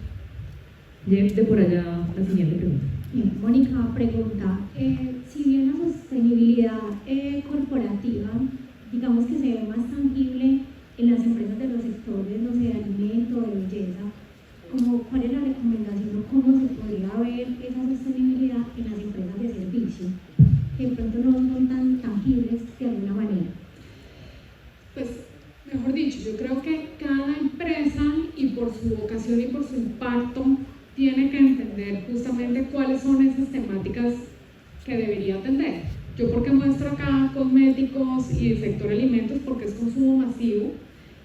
De por allá la siguiente pregunta. Bien, Mónica pregunta, si bien la sostenibilidad corporativa, digamos que se ve más tangible en las empresas de los sectores, no sé, de alimento, de belleza, ¿cuál es la recomendación o cómo se podría ver esa sostenibilidad en las empresas de servicio, que de pronto no son tan tangibles de alguna manera? Pues, mejor dicho, yo creo que cada empresa, y por su vocación y por su impacto, tiene que entender justamente cuáles son esas temáticas que debería atender. Yo porque muestro acá cosméticos y el sector alimentos, porque es consumo masivo,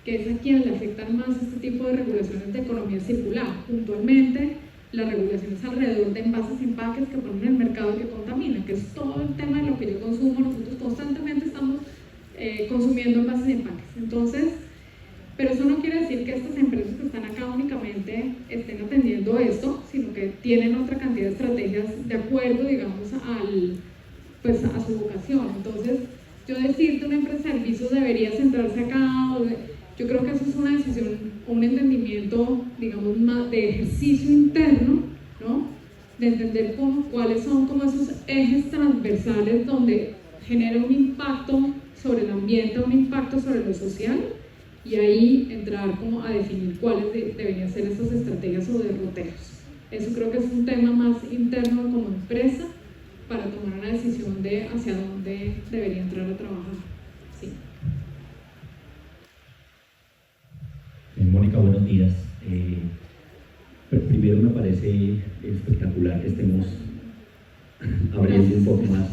que es a quien le afectan más este tipo de regulaciones de economía circular. Puntualmente, las regulaciones alrededor de envases y empaques que ponen en el mercado y que contaminan, que es todo el tema de lo que yo consumo. Nosotros constantemente estamos consumiendo envases y empaques. Entonces, pero eso no quiere decir que estas empresas que están acá únicamente estén atendiendo esto, sino que tienen otra cantidad de estrategias de acuerdo, digamos, a su vocación. Entonces, yo decirte una empresa de servicios debería centrarse acá, yo creo que eso es una decisión, un entendimiento, digamos, más de ejercicio interno, ¿no?, de entender cuáles son como esos ejes transversales donde genera un impacto sobre el ambiente, un impacto sobre lo social, y ahí entrar como a definir cuáles deberían ser estas estrategias o derroteros. Eso creo que es un tema más interno como empresa para tomar una decisión de hacia dónde debería entrar a trabajar. Sí. Mónica, buenos días. Primero me parece espectacular que estemos abriendo un poco más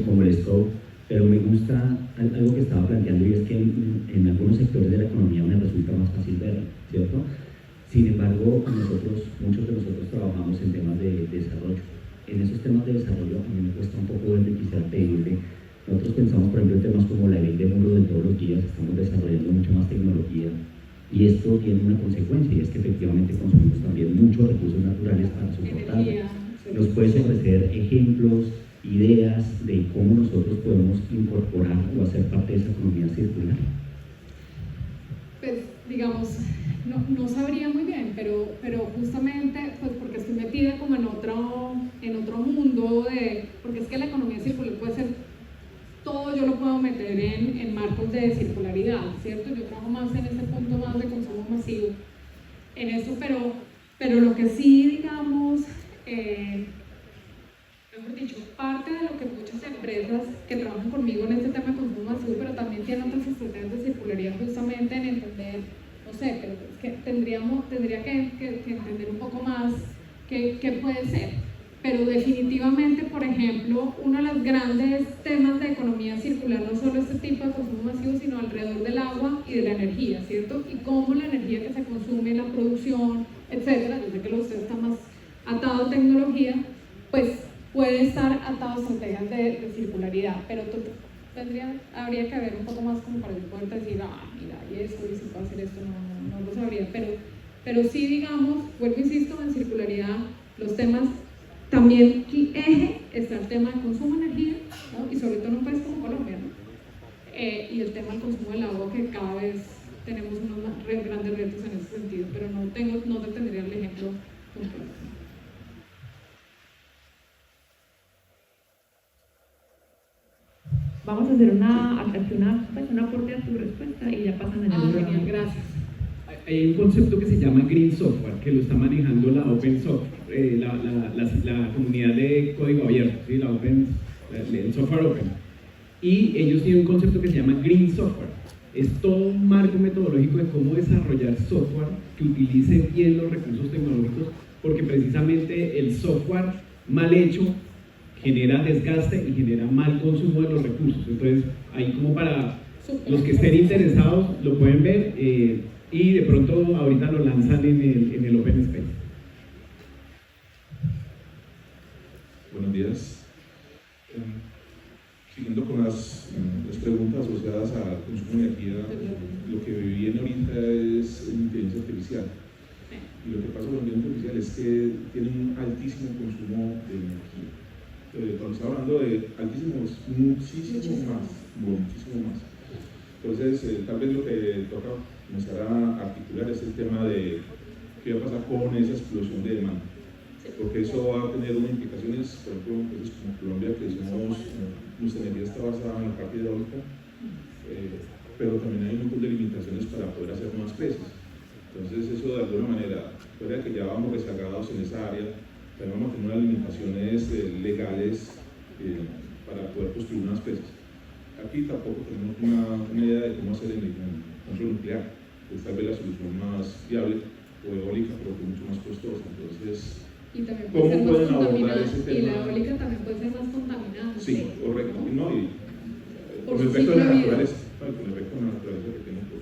como el scope. Pero me gusta algo que estaba planteando, y es que en algunos sectores de la economía me resulta más fácil verlo, ¿cierto? Sin embargo, muchos de nosotros trabajamos en temas de desarrollo, temas de desarrollo a mí me cuesta un poco ver, quisiera pedirle. Nosotros pensamos, por ejemplo, en temas como la ley de muro de todos los días, estamos desarrollando mucho más tecnología y esto tiene una consecuencia y es que efectivamente consumimos también muchos recursos naturales para soportarlo. ¿Nos puedes ofrecer ejemplos, ideas de cómo nosotros podemos incorporar o hacer parte de esa economía circular? Pues, digamos, no sabría muy bien, pero justamente, pues porque estoy metida como en otro mundo, porque es que la economía circular puede ser todo, yo lo puedo meter en marcos de circularidad, ¿cierto? Yo trabajo más en ese punto más de consumo masivo, en eso, pero lo que sí, digamos, mejor dicho, parte de lo que muchas empresas que trabajan conmigo en este tema de consumo masivo, pero también tienen otras estrategias de circularidad justamente en entender, no sé, pero es que tendría que entender un poco más qué puede ser. Pero definitivamente, por ejemplo, uno de los grandes temas de economía circular no solo este tipo de consumo masivo, sino alrededor del agua y de la energía, ¿cierto? Y cómo la energía que se consume en la producción, etcétera, yo sé que usted está más atado a tecnología, pues puede estar atado a estrategias de circularidad, pero habría que ver un poco más como para poder decir, mira, y esto, y si puedo hacer esto, no lo sabría, pero sí, digamos, vuelvo insisto, en circularidad, los temas, también eje está el tema del consumo de energía, ¿no? Y sobre todo en un país como Colombia, ¿no? Y el tema del consumo del agua, que cada vez tenemos unos grandes retos en ese sentido, pero no te tendría el ejemplo completo. Vamos a hacer un aporte a tu respuesta y ya pasan a genial, gracias. Hay un concepto que se llama Green Software, que lo está manejando la Open Software, la comunidad de código abierto, ¿sí? El software open. Y ellos tienen un concepto que se llama Green Software. Es todo un marco metodológico de cómo desarrollar software que utilice bien los recursos tecnológicos, porque precisamente el software mal hecho genera desgaste y genera mal consumo de los recursos. Entonces, ahí como para los que estén interesados lo pueden ver y de pronto ahorita lo lanzan en el Open Space. Buenos días. Siguiendo con las preguntas asociadas al consumo de energía, lo que viene ahorita es inteligencia artificial. Y lo que pasa con la inteligencia artificial es que tiene un altísimo consumo de energía. Cuando está hablando de altísimos, muchísimo más. Entonces, tal vez lo que toca comenzar a articular es el tema de qué va a pasar con esa explosión de demanda. Porque eso va a tener unas implicaciones, por ejemplo, en países como Colombia, que nuestra energía está basada en la parte hidráulica, pero también hay un montón de limitaciones para poder hacer más presas. Entonces, eso de alguna manera, fuera que ya vamos rezagados en esa área, también vamos a tener unas limitaciones legales para poder construir unas presas. Aquí tampoco tenemos una idea de cómo hacer el control nuclear, que es tal vez la solución más viable, o eólica, pero que es mucho más costosa. Entonces, y también puede ser más contaminada, y la eólica también puede ser más contaminada. Sí, correcto. No, y por el efecto de la naturaleza, con el efecto de la naturaleza que tiene por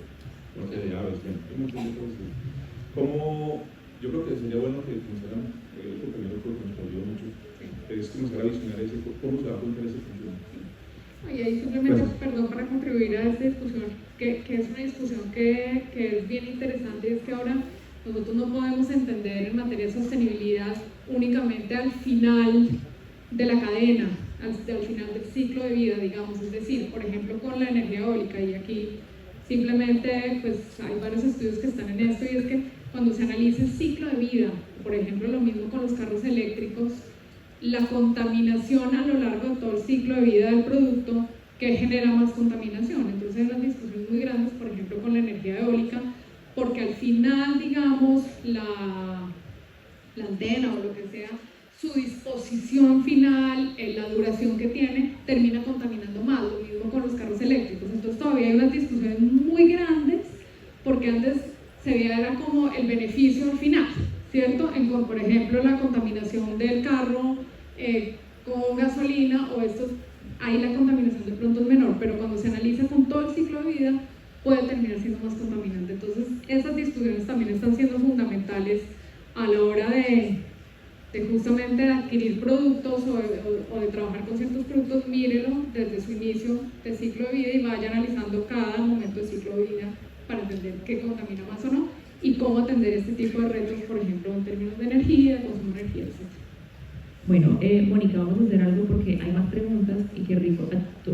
muerte de aves, un montón de cosas. Yo creo que sería bueno que comenzaran, el compañero que nos ayudó mucho, es comenzar a visionar cómo se va a contar ese consumo. Y ahí simplemente, perdón, para contribuir a esta discusión, que es una discusión que es bien interesante, y es que ahora nosotros no podemos entender en materia de sostenibilidad únicamente al final de la cadena, al final del ciclo de vida, digamos, es decir, por ejemplo, con la energía eólica, y aquí simplemente pues hay varios estudios que están en esto, y es que cuando se analiza el ciclo de vida, por ejemplo, lo mismo con los carros eléctricos, la contaminación a lo largo de todo el ciclo de vida del producto, que genera más contaminación. Entonces hay unas discusiones muy grandes, por ejemplo, con la energía eólica, porque al final, digamos, la antena o lo que sea, su disposición final, la duración que tiene, termina contaminando más, lo mismo con los carros eléctricos. Entonces todavía hay unas discusiones muy grandes, porque antes se veía era como el beneficio al final, ¿cierto? Por ejemplo, la contaminación del carro con gasolina o estos, ahí la contaminación de pronto es menor, pero cuando se analiza con todo el ciclo de vida, puede terminar siendo más contaminante. Entonces, esas discusiones también están siendo fundamentales a la hora de justamente adquirir productos o de trabajar con ciertos productos, mírelo desde su inicio de ciclo de vida y vaya analizando cada momento de ciclo de vida para entender qué contamina más o no y cómo atender este tipo de retos, por ejemplo, en términos de energía, consumo de energía, etc. Bueno, Mónica, vamos a hacer algo porque hay más preguntas y qué rico.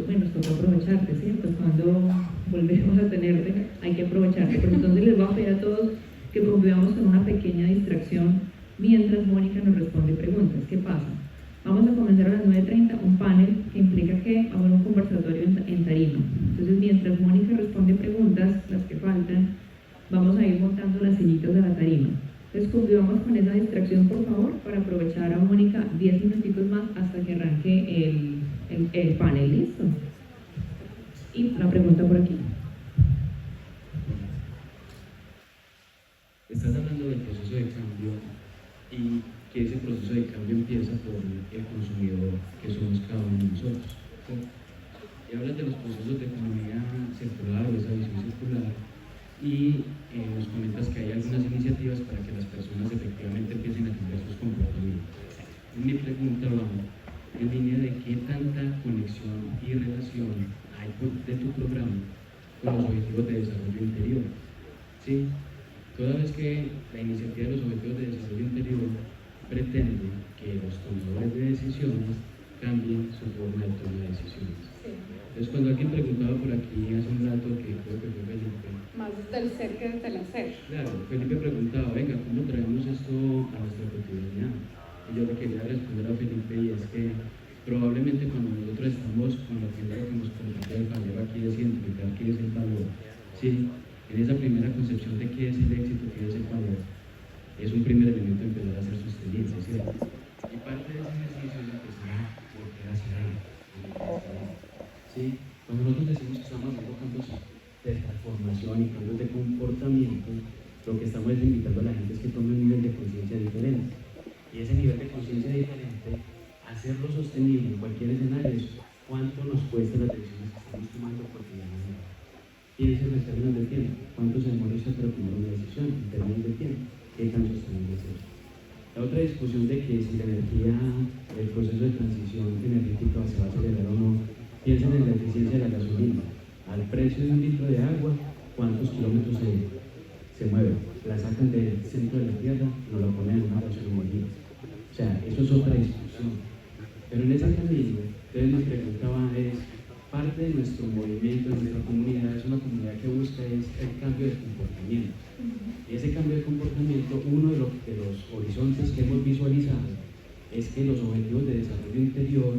Bueno, nos toca aprovecharte, ¿cierto? Cuando volvemos a tenerte, hay que aprovecharte. Pero entonces les voy a pedir a todos que concluyamos con una pequeña distracción mientras Mónica nos responde preguntas. ¿Qué pasa? Vamos a comenzar a las 9:30 un panel que implica que va a haber un conversatorio en tarima. Entonces, mientras Mónica responde preguntas, las que faltan, vamos a ir montando las sillitas de la tarima. Entonces, concluyamos con esa distracción, por favor, para aprovechar a Mónica 10 minutitos más hasta que arranque el panel. ¿Listo? Y la pregunta por aquí. Estás hablando del proceso de cambio y que ese proceso de cambio empieza por el consumidor que somos cada uno de nosotros. ¿Sí? Y hablas de los procesos de economía circular o esa visión circular y nos comentas que hay algunas iniciativas para que las personas efectivamente empiecen a cambiar sus comportamientos. Mi pregunta va en línea de qué tanta conexión y relación hay de tu programa con los objetivos de desarrollo interior. ¿Sí? Toda vez que la iniciativa de los objetivos de desarrollo interior pretende que los tomadores de decisiones cambien su forma de toma de decisiones. Entonces, cuando alguien preguntaba por aquí hace un rato, que creo que fue Felipe, Más desde el ser que desde el hacer. claro, Felipe preguntaba, venga, ¿cómo traemos esto a nuestra cotidianidad? Y yo le quería responder a Felipe, y es que probablemente cuando nosotros estamos con lo primero que nos compartió el Fabio aquí de identificar qué es el valor, ¿sí? En esa primera concepción de qué es el éxito, qué es el valor, es un primer elemento de empezar a hacer sostenible, ¿cierto? Y parte de ese ejercicio es empezar a volver hacia él. ¿Sí? Cuando nosotros decimos que estamos haciendo cambios de transformación y cambios de comportamiento, lo que estamos invitando a la gente es que tome un nivel de conciencia diferente. Y ese nivel de conciencia diferente, hacerlo sostenible en cualquier escenario, es cuánto nos cuesta las decisiones que estamos tomando cotidianamente. Piensen en términos de tiempo. ¿Cuánto se demora usted para tomar una decisión en términos de tiempo? ¿Qué tan sostenible es eso? La otra discusión de que si la energía, el proceso de transición energética se va a acelerar o no, piensen en la eficiencia de la gasolina. Al precio de un litro de agua, ¿cuántos kilómetros se mueve? La sacan del centro de la tierra, no la ponen en una gasolinera. O sea, eso es otra discusión. Pero en ese camino, entonces me preguntaba parte de nuestro movimiento, de nuestra comunidad, es una comunidad que busca es el cambio de comportamiento. Y ese cambio de comportamiento, uno de los horizontes que hemos visualizado es que los objetivos de desarrollo interior,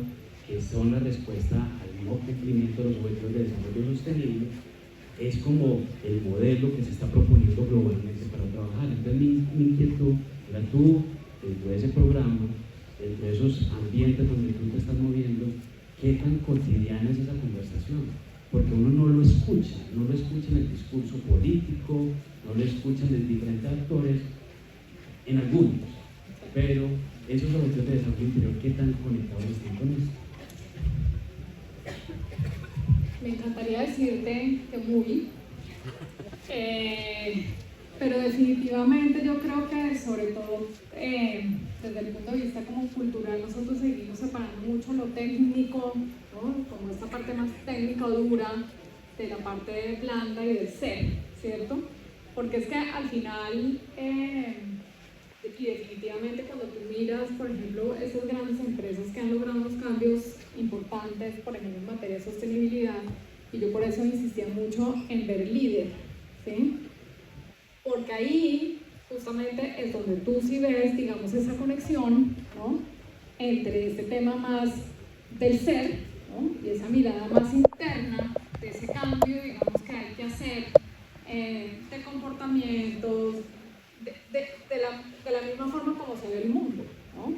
que son la respuesta al mismo cumplimiento de los objetivos de desarrollo sostenible, es como el modelo que se está proponiendo globalmente para trabajar. Entonces mi inquietud era tú, dentro de ese programa, dentro de esos ambientes donde tú te estás moviendo, ¿qué tan cotidiana es esa conversación? Porque uno no lo escucha en el discurso político, no lo escuchan en diferentes actores, en algunos, pero esos objetivos de desarrollo interior, ¿qué tan conectados están con eso? Me encantaría decirte que muy, pero definitivamente yo creo que sobre todo desde el punto de vista como cultural nosotros seguimos separando mucho lo técnico, ¿no? Como esta parte más técnica o dura de la parte blanda y del ser, ¿cierto? Porque es que al final y definitivamente cuando tú miras, por ejemplo, esas grandes empresas que han logrado unos cambios importantes, por ejemplo, en materia de sostenibilidad, y yo por eso insistía mucho en ver el líder, ¿sí? Porque ahí justamente es donde tú sí ves, digamos, esa conexión, ¿no? Entre este tema más del ser, ¿no? Y esa mirada más interna de ese cambio, digamos, que hay que hacer de comportamientos, de la misma forma como se ve el mundo, ¿no?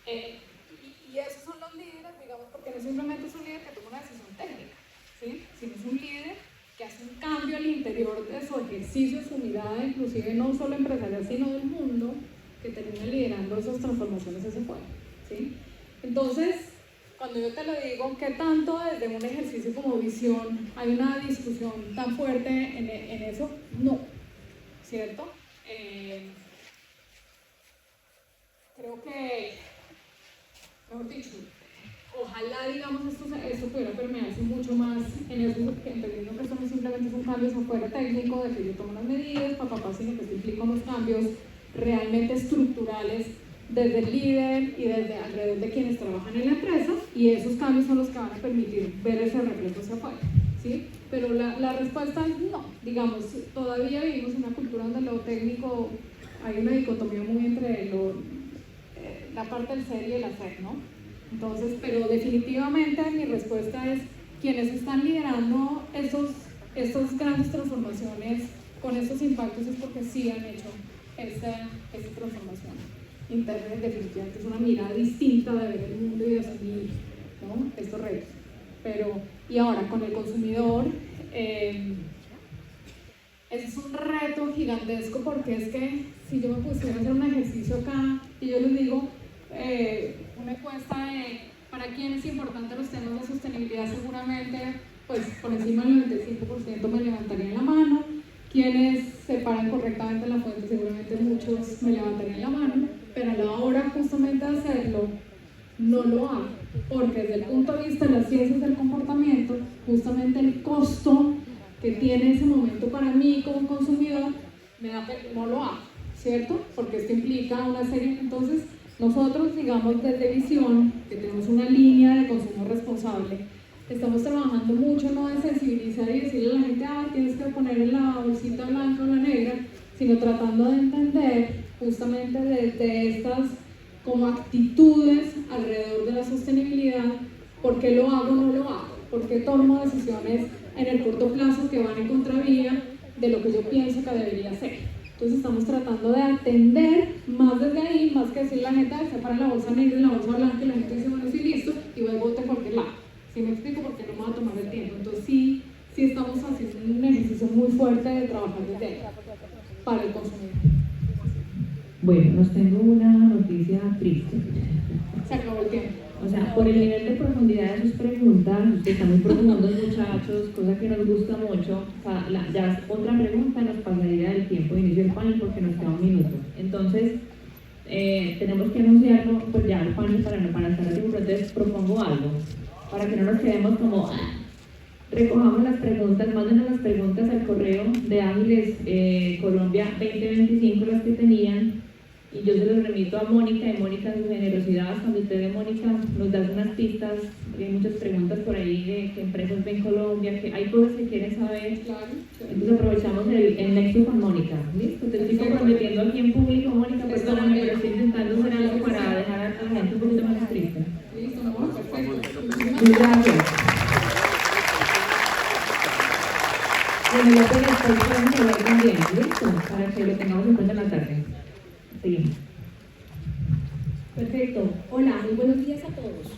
Y esos son los líderes, digamos, porque no simplemente es un líder que toma una decisión técnica, ¿sí? Sino es un líder que hace un cambio al interior de su ejercicio, su mirada, inclusive no solo empresarial, sino del mundo, que termina liderando esas transformaciones hacia afuera, ¿sí? Entonces, cuando yo te lo digo, ¿qué tanto desde un ejercicio como visión hay una discusión tan fuerte en eso? No, ¿cierto? creo que, mejor dicho, ojalá, digamos, esto pudiera permearse mucho más en eso, que entendiendo que esto no simplemente son cambios afuera técnico, de que yo tomo las medidas, sino que esto implica unos cambios realmente estructurales desde el líder y desde alrededor de quienes trabajan en la empresa, y esos cambios son los que van a permitir ver ese reflejo hacia afuera, ¿sí? Pero la respuesta es no, digamos, todavía vivimos en una cultura donde lo técnico, hay una dicotomía muy entre la parte del ser y el hacer, ¿no? Entonces, pero definitivamente mi respuesta es quienes están liderando estas grandes transformaciones con estos impactos es porque sí han hecho esta transformación interna. Definitivamente es una mirada distinta de ver el mundo y de asumir, ¿no?, estos retos. Y ahora con el consumidor, ese es un reto gigantesco, porque es que si yo me pusiera a hacer un ejercicio acá y yo les digo una encuesta de para quién es importante los temas de sostenibilidad, seguramente pues por encima del 95% me levantarían la mano. Quienes separan correctamente la fuente, seguramente muchos me levantarían la mano, pero a la hora justamente de hacerlo no lo hago, porque desde el punto de vista de las ciencias del comportamiento, justamente el costo que tiene ese momento para mí como consumidor no lo hago, ¿cierto? Porque esto implica una serie. Entonces nosotros, digamos, desde Visión, que tenemos una línea de consumo responsable, estamos trabajando mucho no de sensibilizar y decirle a la gente, tienes que poner en la bolsita blanca o la negra, sino tratando de entender justamente de estas como actitudes alrededor de la sostenibilidad, por qué lo hago o no lo hago, por qué tomo decisiones en el corto plazo que van en contravía de lo que yo pienso que debería ser. Entonces estamos tratando de atender más desde ahí, más que decirle a la gente, separa la bolsa negra y la bolsa blanca, y la gente dice, bueno, sí, listo, y voy a botar a cualquier lado. ¿Sí me explico? Porque no me va a tomar el tiempo. Entonces sí estamos haciendo un ejercicio muy fuerte de trabajar desde ahí, para el consumidor. Bueno, nos tengo una noticia triste. Se acabó el tiempo. O sea, por el nivel de profundidad de sus preguntas, ustedes están muy profundos, muchachos, cosa que nos gusta mucho. O sea, ya otra pregunta nos pasaría del tiempo de inicio del panel porque nos queda un minuto. Entonces, tenemos que anunciarlo pues ya al panel para estar aquí. Entonces, propongo algo, para que no nos quedemos como... Recojamos las preguntas, mándenos las preguntas al correo de Ágiles Colombia 2025, las que tenían, y yo se los remito a Mónica, y Mónica, en su generosidad, cuando usted ve, Mónica, nos da unas pistas, hay muchas preguntas por ahí de qué empresas ven Colombia, que hay cosas que quieren saber. Entonces aprovechamos el nexo con Mónica. ¿Listo? Te estoy comprometiendo aquí en público, Mónica, perdóname, pero estoy intentando hacer algo para dejar a la gente un poquito más triste. Listo, ¿no? Perfecto. Muchas gracias. Bueno, ya te lo podemos hablar también, ¿listo? Para que lo tengamos en cuenta en la tarde. Seguimos. Perfecto. Hola, muy buenos días.